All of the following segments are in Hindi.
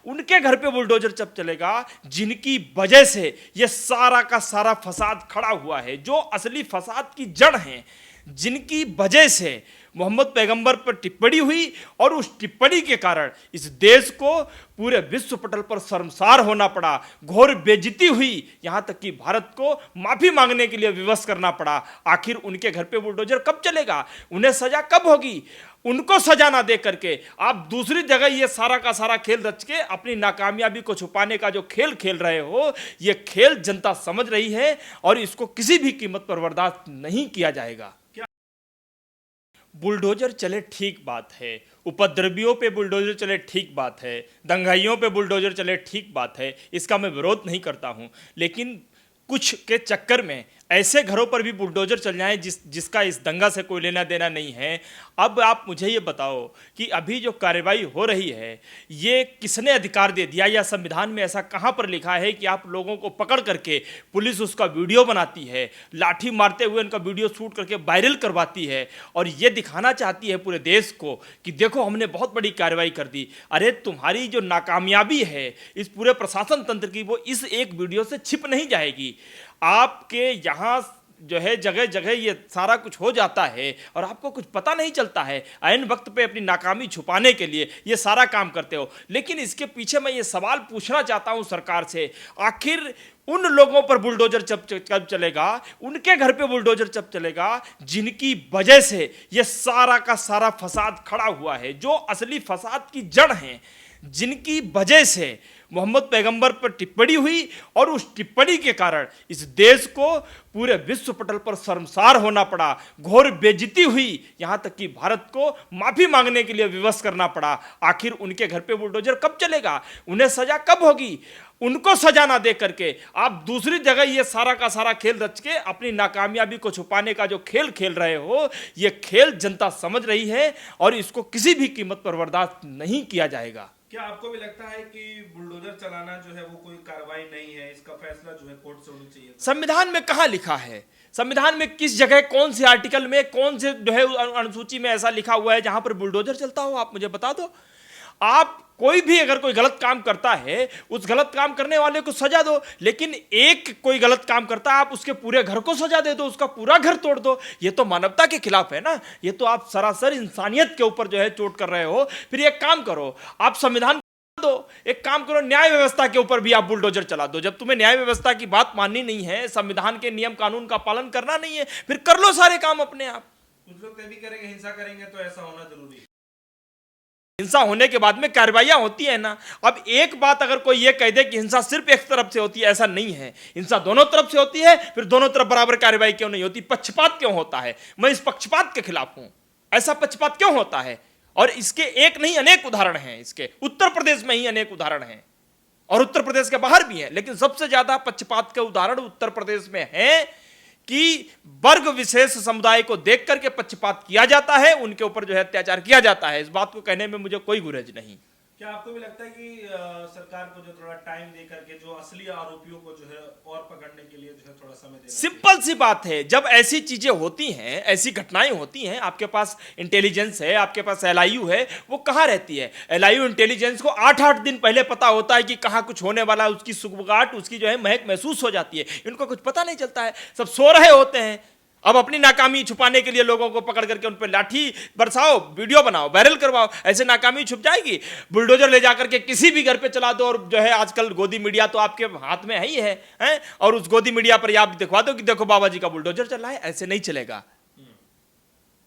उनके घर पे बुलडोजर जब चलेगा जिनकी वजह से ये सारा का सारा फसाद खड़ा हुआ है, जो असली फसाद की जड़ है, जिनकी वजह से मोहम्मद पैगंबर पर टिप्पणी हुई और उस टिप्पणी के कारण इस देश को पूरे विश्व पटल पर शर्मसार होना पड़ा, घोर बेइज्जती हुई, यहां तक कि भारत को माफी मांगने के लिए विवश करना पड़ा। आखिर उनके घर पे बुलडोजर कब चलेगा, उन्हें सजा कब होगी? उनको सजा ना दे करके आप दूसरी जगह ये सारा का सारा खेल रच के अपनी नाकामयाबी को छुपाने का जो खेल खेल रहे हो, ये खेल जनता समझ रही है और इसको किसी भी कीमत पर बर्दाश्त नहीं किया जाएगा। बुलडोजर चले ठीक बात है, उपद्रवियों पे बुलडोजर चले ठीक बात है, दंगाइयों पे बुलडोजर चले ठीक बात है, इसका मैं विरोध नहीं करता हूं। लेकिन कुछ के चक्कर में ऐसे घरों पर भी बुलडोजर चल जाए जिसका इस दंगा से कोई लेना देना नहीं है। अब आप मुझे ये बताओ कि अभी जो कार्रवाई हो रही है ये किसने अधिकार दे दिया, या संविधान में ऐसा कहाँ पर लिखा है कि आप लोगों को पकड़ करके पुलिस उसका वीडियो बनाती है, लाठी मारते हुए उनका वीडियो शूट करके वायरल करवाती है और ये दिखाना चाहती है पूरे देश को कि देखो हमने बहुत बड़ी कार्रवाई कर दी। अरे तुम्हारी जो नाकामयाबी है इस पूरे प्रशासन तंत्र की, वो इस एक वीडियो से छिप नहीं जाएगी। आपके यहाँ जो है जगह जगह ये सारा कुछ हो जाता है और आपको कुछ पता नहीं चलता है, ऐन वक्त पे अपनी नाकामी छुपाने के लिए ये सारा काम करते हो। लेकिन इसके पीछे मैं ये सवाल पूछना चाहता हूं सरकार से, आखिर उन लोगों पर बुलडोजर जब चलेगा, उनके घर पे बुलडोजर जब चलेगा जिनकी वजह से ये सारा का सारा फसाद खड़ा हुआ है, जो असली फसाद की जड़ है, जिनकी वजह से मोहम्मद पैगंबर पर टिप्पणी हुई और उस टिप्पणी के कारण इस देश को पूरे विश्व पटल पर शर्मसार होना पड़ा, घोर बेइज्जती हुई, यहां तक कि भारत को माफी मांगने के लिए विवश करना पड़ा। आखिर उनके घर पे बुलडोजर कब चलेगा, उन्हें सजा कब होगी? उनको सजा ना दे करके आप दूसरी जगह ये सारा का सारा खेल रच के अपनी नाकामयाबी को छुपाने का जो खेल खेल रहे हो, ये खेल जनता समझ रही है और इसको किसी भी कीमत पर बर्दाश्त नहीं किया जाएगा। क्या आपको भी लगता है कि बुलडोजर चलाना जो है वो कोई कार्रवाई नहीं है, इसका फैसला जो है कोर्ट से होना चाहिए? संविधान में कहां लिखा है? संविधान में किस जगह, कौन से आर्टिकल में, कौन से जो है अनुसूची में ऐसा लिखा हुआ है जहां पर बुलडोजर चलता हो? आप मुझे बता दो। आप कोई भी अगर कोई गलत काम करता है उस गलत काम करने वाले को सजा दो, लेकिन एक कोई गलत काम करता है आप उसके पूरे घर को सजा दे दो, उसका पूरा घर तोड़ दो, ये तो मानवता के खिलाफ है ना। ये तो आप सरासर इंसानियत के ऊपर जो है चोट कर रहे हो। फिर एक काम करो, आप संविधान दो, एक काम करो, न्याय व्यवस्था के ऊपर भी आप बुलडोजर चला दो। जब तुम्हें न्याय व्यवस्था की बात माननी नहीं है, संविधान के नियम कानून का पालन करना नहीं है, फिर कर लो सारे काम अपने आप। कुछ लोग भी करेंगे, हिंसा करेंगे, तो ऐसा होना जरूरी है। हिंसा होने के बाद में कार्रवाइयां होती है ना। अब एक बात अगर कोई ये कह दे कि हिंसा सिर्फ एक तरफ से होती है, ऐसा नहीं है। हिंसा दोनों तरफ से होती है, फिर दोनों तरफ बराबर कार्रवाई क्यों नहीं होती? पक्षपात क्यों होता है? मैं इस पक्षपात के खिलाफ हूं। ऐसा पक्षपात क्यों होता है? और इसके एक नहीं अनेक उदाहरण हैं। इसके उत्तर प्रदेश में ही अनेक उदाहरण हैं और उत्तर प्रदेश के बाहर भी हैं, लेकिन सबसे ज्यादा पक्षपात के उदाहरण उत्तर प्रदेश में हैं कि वर्ग विशेष समुदाय को देख करके पक्षपात किया जाता है, उनके ऊपर जो है अत्याचार किया जाता है। इस बात को कहने में मुझे कोई गुरेज नहीं। क्या आपको भी लगता है कि सरकार को जो थोड़ा टाइम दे करके जो असली आरोपियों को जो है और पकड़ने के लिए जो है थोड़ा समय देना? सिंपल सी बात है, जब ऐसी चीजें होती हैं, ऐसी घटनाएं होती हैं, आपके पास इंटेलिजेंस है, आपके पास एलआईयू है, वो कहां रहती है? एलआईयू इंटेलिजेंस को 8-8 दिन पहले पता होता है कि कहां कुछ होने वाला है, उसकी सुगबुगाहट, उसकी जो है महक महसूस हो जाती है। इनको कुछ पता नहीं चलता है, सब सो रहे होते हैं। अब अपनी नाकामी छुपाने के लिए लोगों को पकड़ करके उन पर लाठी बरसाओ, वीडियो बनाओ, वायरल करवाओ, ऐसे नाकामी छुप जाएगी। बुलडोजर ले जाकर के किसी भी घर पे चला दो और जो है आजकल गोदी मीडिया तो आपके हाथ में ही है, हैं? और उस गोदी मीडिया पर आप दिखवा दो कि देखो बाबा जी का बुलडोजर चल रहा है। ऐसे नहीं चलेगा।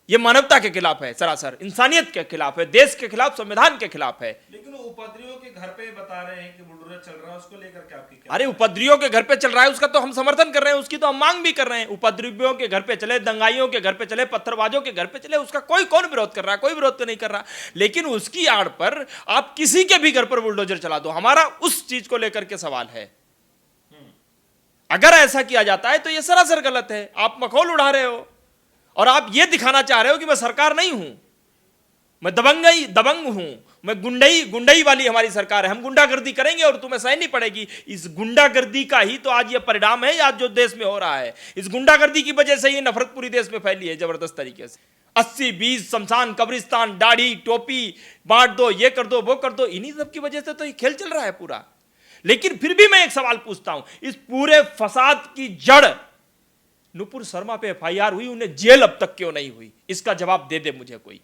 ये मानवता के खिलाफ है, सरासर इंसानियत के खिलाफ है, देश के खिलाफ, संविधान के खिलाफ है। लेकिन उपद्रवियों के घर पे बता रहे हैं कि बुलडोजर चल रहा है, उसको लेकर के आपकी क्या? अरे उपद्रवियों के घर पे चल रहा है उसका तो हम समर्थन कर रहे हैं, उसकी तो हम मांग भी कर रहे हैं। उपद्रवियों के घर पे चले, दंगाइयों के घर पे चले, पत्थरबाजों के घर पे चले, उसका कौन विरोध कर रहा है? कोई विरोध तो नहीं कर रहा। लेकिन उसकी आड़ पर आप किसी के भी घर पर बुलडोजर चला दो, हमारा उस चीज को लेकर के सवाल है। अगर ऐसा किया जाता है तो यह सरासर गलत है। आप मखौल उड़ा रहे हो और आप यह दिखाना चाह रहे हो कि मैं सरकार नहीं हूं, मैं दबंग हूं, मैं गुंडई वाली हमारी सरकार है, हम गुंडागर्दी करेंगे और तुम्हें सहनी पड़ेगी। इस गुंडागर्दी का ही तो आज ये परिणाम है, आज जो देश में हो रहा है। इस गुंडागर्दी की वजह से ये नफरत पूरी देश में फैली है जबरदस्त तरीके से। 80-20 शमशान कब्रिस्तान, दाढ़ी टोपी बांट दो, ये कर दो वो कर दो, इन्हीं सब की वजह से तो ये खेल चल रहा है पूरा। लेकिन फिर भी मैं एक सवाल पूछता हूं, इस पूरे फसाद की जड़ नुपुर शर्मा पे एफआईआर हुई, उन्हें जेल अब तक क्यों नहीं हुई? इसका जवाब दे दे मुझे कोई।